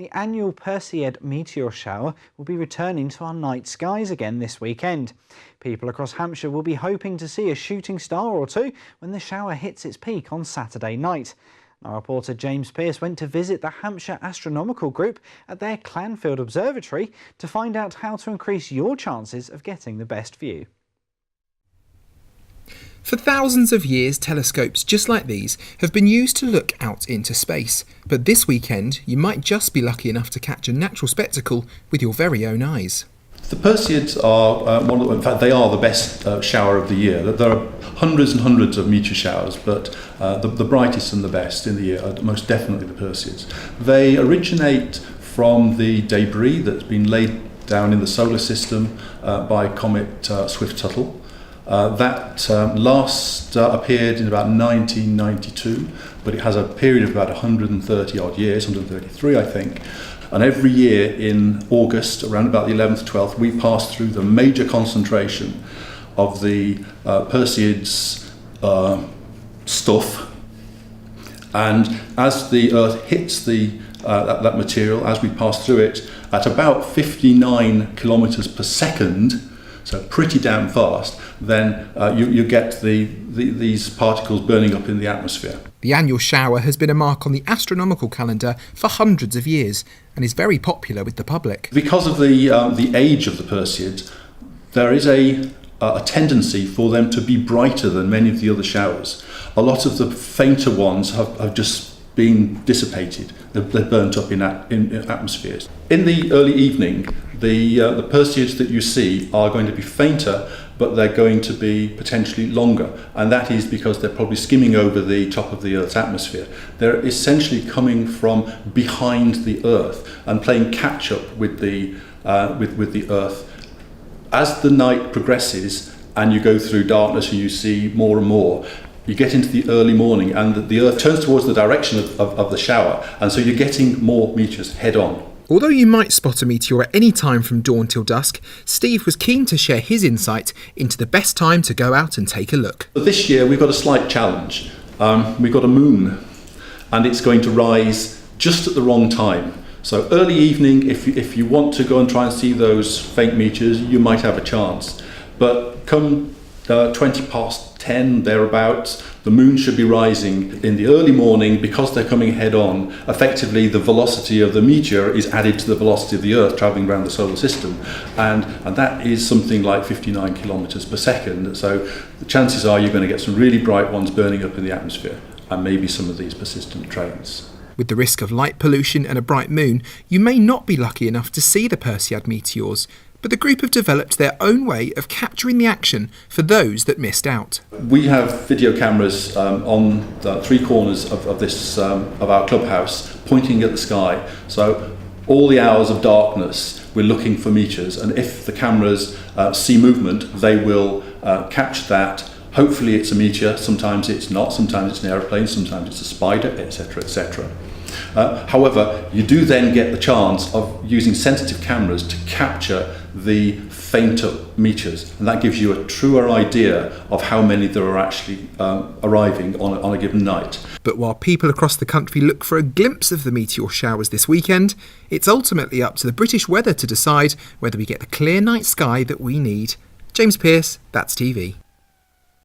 The annual Perseid Meteor shower will be returning to our night skies again this weekend. People across Hampshire will be hoping to see a shooting star or two when the shower hits its peak on Saturday night. Our reporter James Pearce went to visit the Hampshire Astronomical Group at their Clanfield observatory to find out how to increase your chances of getting the best view. For thousands of years, telescopes just like these have been used to look out into space. But this weekend, you might just be lucky enough to catch a natural spectacle with your very own eyes. The Perseids are in fact, they are the best shower of the year. There are hundreds and hundreds of meteor showers, but the brightest and the best in the year are most definitely the Perseids. They originate from the debris that's been laid down in the solar system by comet Swift-Tuttle. That last appeared in about 1992, but it has a period of about 130 odd years, 133 I think. And every year in August, around about the 11th, 12th, we pass through the major concentration of the Perseids stuff. And as the Earth hits that material, as we pass through it, at about 59 kilometers per second, so pretty damn fast, then you get these particles burning up in the atmosphere. The annual shower has been a mark on the astronomical calendar for hundreds of years and is very popular with the public. Because of the age of the Perseids, there is a tendency for them to be brighter than many of the other showers. A lot of the fainter ones have just been dissipated. They're burnt up in atmospheres. In the early evening, the Perseids that you see are going to be fainter, but they're going to be potentially longer, and that is because they're probably skimming over the top of the Earth's atmosphere. They're essentially coming from behind the Earth and playing catch-up with the Earth. As the night progresses and you go through darkness and you see more and more, you get into the early morning and the Earth turns towards the direction of the shower, and so you're getting more meteors head-on. Although you might spot a meteor at any time from dawn till dusk, Steve was keen to share his insight into the best time to go out and take a look. This year we've got a slight challenge. We've got a moon, and it's going to rise just at the wrong time. So early evening, if you want to go and try and see those faint meteors, you might have a chance. But come 20 past 10, thereabouts, the moon should be rising in the early morning. Because they're coming head on, effectively the velocity of the meteor is added to the velocity of the Earth travelling around the solar system, and that is something like 59 kilometers per second. So the chances are you're going to get some really bright ones burning up in the atmosphere, and maybe some of these persistent trains. With the risk of light pollution and a bright moon, you may not be lucky enough to see the Perseid meteors, but the group have developed their own way of capturing the action for those that missed out. We have video cameras on the three corners of our clubhouse pointing at the sky. So all the hours of darkness we're looking for meteors, and if the cameras see movement, they will catch that. Hopefully it's a meteor, sometimes it's not, sometimes it's an aeroplane, sometimes it's a spider, etc., etc. However, you do then get the chance of using sensitive cameras to capture the fainter meteors, and that gives you a truer idea of how many there are actually arriving on a given night. But while people across the country look for a glimpse of the meteor showers this weekend, it's ultimately up to the British weather to decide whether we get the clear night sky that we need. James Pearce, That's TV.